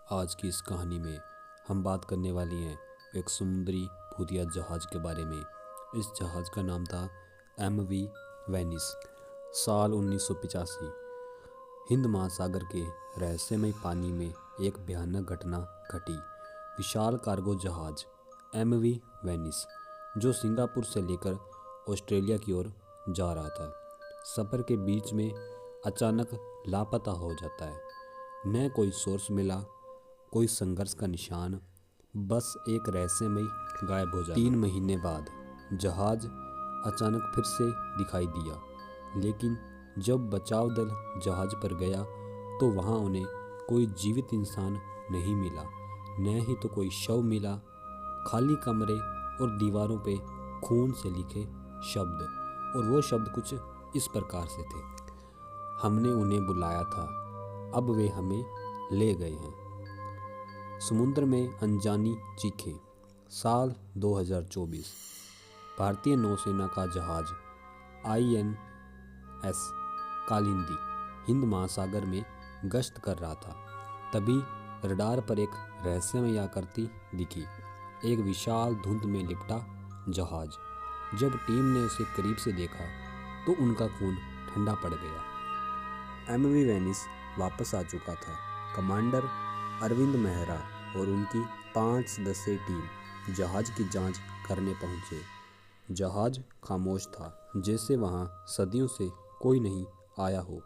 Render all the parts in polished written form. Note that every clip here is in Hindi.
आज की इस कहानी में हम बात करने वाली हैं एक समुद्री भूतिया जहाज़ के बारे में। इस जहाज़ का नाम था MV वेनिस। साल 1985 हिंद महासागर के रहस्यमय पानी में एक भयानक घटना घटी। विशाल कार्गो जहाज़ MV वेनिस, जो सिंगापुर से लेकर ऑस्ट्रेलिया की ओर जा रहा था, सफ़र के बीच में अचानक लापता हो जाता है। न कोई सोर्स मिला, कोई संघर्ष का निशान, बस एक रहस्यमय गायब हो जाता। 3 महीने बाद जहाज़ अचानक फिर से दिखाई दिया, लेकिन जब बचाव दल जहाज़ पर गया तो वहाँ उन्हें कोई जीवित इंसान नहीं मिला, न ही तो कोई शव मिला। खाली कमरे और दीवारों पे खून से लिखे शब्द, और वो शब्द कुछ इस प्रकार से थे: हमने उन्हें बुलाया था, अब वे हमें ले गए हैं। समुद्र में अनजानी चीखें। साल 2024 भारतीय नौसेना का जहाज़ INS कालिंदी हिंद महासागर में गश्त कर रहा था। तभी रडार पर एक रहस्यमय आकृति दिखी, एक विशाल धुंध में लिपटा जहाज़। जब टीम ने उसे करीब से देखा तो उनका खून ठंडा पड़ गया। MV वेनिस वापस आ चुका था। कमांडर अरविंद मेहरा और उनकी 5 सदस्यीय टीम जहाज़ की जांच करने पहुंचे। जहाज़ खामोश था, जैसे वहां सदियों से कोई नहीं आया हो।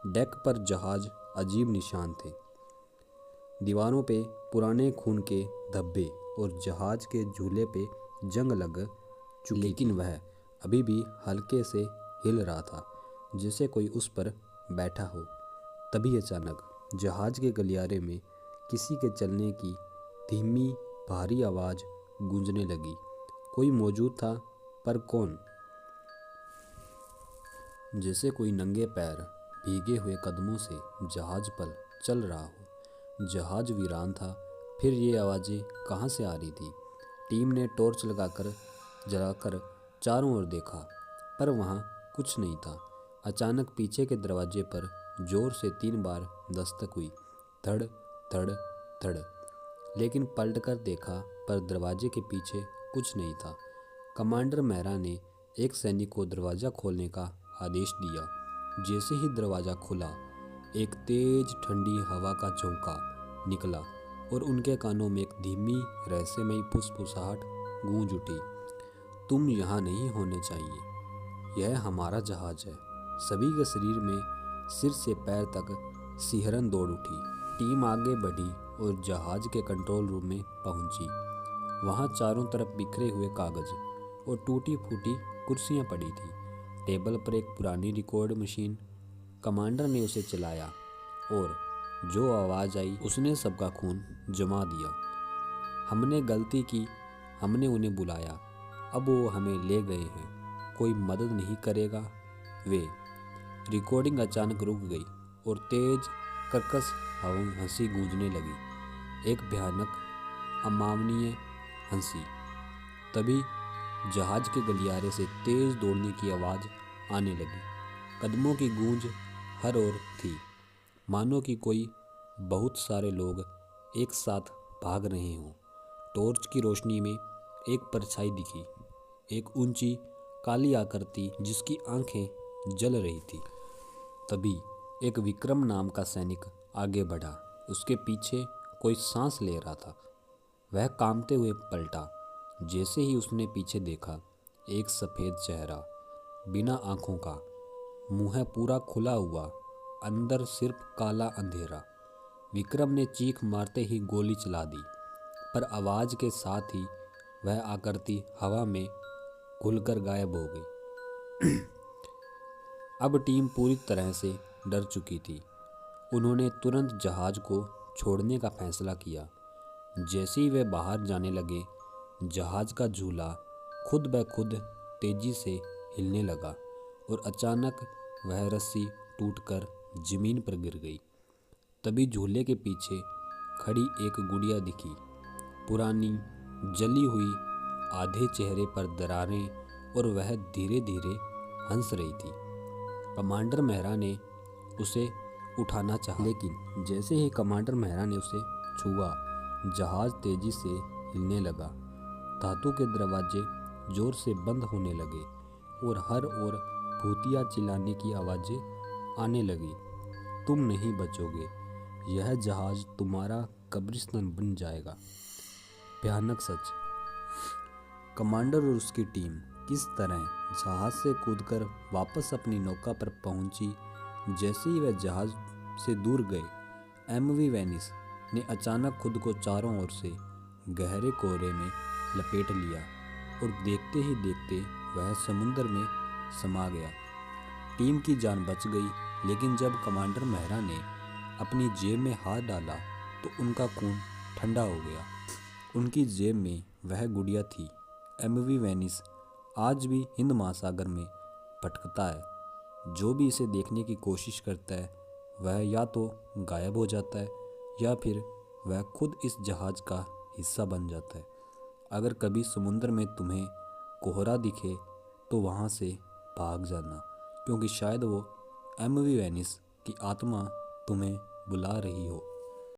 डेक पर जहाज़ अजीब निशान थे, दीवारों पे पुराने खून के धब्बे और जहाज़ के झूले पे जंग लग चुकी, लेकिन वह अभी भी हल्के से हिल रहा था, जैसे कोई उस पर बैठा हो। तभी अचानक जहाज़ के गलियारे में किसी के चलने की धीमी भारी आवाज़ गूंजने लगी। कोई मौजूद था, पर कौन? जैसे कोई नंगे पैर भीगे हुए कदमों से जहाज़ पर चल रहा हो। जहाज़ वीरान था, फिर ये आवाज़ें कहाँ से आ रही थी? टीम ने टॉर्च जलाकर चारों ओर देखा, पर वहाँ कुछ नहीं था। अचानक पीछे के दरवाजे पर जोर से 3 बार दस्तक हुई, धड़ धड़ धड़। लेकिन पलटकर देखा, पर दरवाजे के पीछे कुछ नहीं था। कमांडर मेहरा ने एक सैनिक को दरवाज़ा खोलने का आदेश दिया। जैसे ही दरवाज़ा खुला, एक तेज ठंडी हवा का झोंका निकला और उनके कानों में एक धीमी रहस्यमयी फुसफुसाहट गूंज उठी। तुम यहाँ नहीं होने चाहिए, यह हमारा जहाज़ है। सभी के शरीर में सिर से पैर तक सिहरन दौड़ उठी। टीम आगे बढ़ी और जहाज़ के कंट्रोल रूम में पहुंची। वहां चारों तरफ बिखरे हुए कागज और टूटी फूटी कुर्सियां पड़ी थी। टेबल पर एक पुरानी रिकॉर्ड मशीन। कमांडर ने उसे चलाया और जो आवाज़ आई उसने सबका खून जमा दिया। हमने गलती की, हमने उन्हें बुलाया, अब वो हमें ले गए हैं, कोई मदद नहीं करेगा। वे रिकॉर्डिंग अचानक रुक गई और तेज कर्कश हंसी गूंजने लगी, एक भयानक अमानवीय हंसी। तभी जहाज़ के गलियारे से तेज दौड़ने की आवाज़ आने लगी। कदमों की गूंज हर ओर थी, मानो कि कोई बहुत सारे लोग एक साथ भाग रहे हों। टॉर्च की रोशनी में एक परछाई दिखी, एक ऊंची काली आकृति जिसकी आंखें जल रही थी। तभी एक विक्रम नाम का सैनिक आगे बढ़ा। उसके पीछे कोई सांस ले रहा था। वह कांपते हुए पलटा। जैसे ही उसने पीछे देखा, एक सफ़ेद चेहरा, बिना आँखों का, मुँह पूरा खुला हुआ, अंदर सिर्फ काला अंधेरा। विक्रम ने चीख मारते ही गोली चला दी, पर आवाज़ के साथ ही वह आकृति हवा में घुलकर गायब हो गई। अब टीम पूरी तरह से डर चुकी थी। उन्होंने तुरंत जहाज़ को छोड़ने का फैसला किया। जैसे ही वे बाहर जाने लगे, जहाज़ का झूला खुद ब खुद तेजी से हिलने लगा और अचानक वह रस्सी टूटकर ज़मीन पर गिर गई। तभी झूले के पीछे खड़ी एक गुड़िया दिखी, पुरानी, जली हुई, आधे चेहरे पर दरारें, और वह धीरे धीरे हंस रही थी। कमांडर मेहरा ने उसे उठाना चाहा, लेकिन जैसे ही कमांडर मेहरा ने उसे छुआ, जहाज तेजी से हिलने लगा। धातु के दरवाजे जोर से बंद होने लगे और हर ओर भूतिया चिल्लाने की आवाज़ें आने लगी। तुम नहीं बचोगे, यह जहाज तुम्हारा कब्रिस्तान बन जाएगा। भयानक सच। कमांडर और उसकी टीम किस तरह जहाज से कूदकर वापस अपनी नौका पर पहुंची। जैसे ही वह जहाज से दूर गए, एमवी वेनिस ने अचानक खुद को चारों ओर से गहरे कोहरे में लपेट लिया और देखते ही देखते वह समुद्र में समा गया। टीम की जान बच गई, लेकिन जब कमांडर मेहरा ने अपनी जेब में हाथ डाला तो उनका खून ठंडा हो गया। उनकी जेब में वह गुड़िया थी। एमवी वेनिस आज भी हिंद महासागर में भटकता है। जो भी इसे देखने की कोशिश करता है वह या तो गायब हो जाता है या फिर वह खुद इस जहाज का हिस्सा बन जाता है। अगर कभी समुद्र में तुम्हें कोहरा दिखे तो वहाँ से भाग जाना, क्योंकि शायद वो एमवी वेनिस की आत्मा तुम्हें बुला रही हो।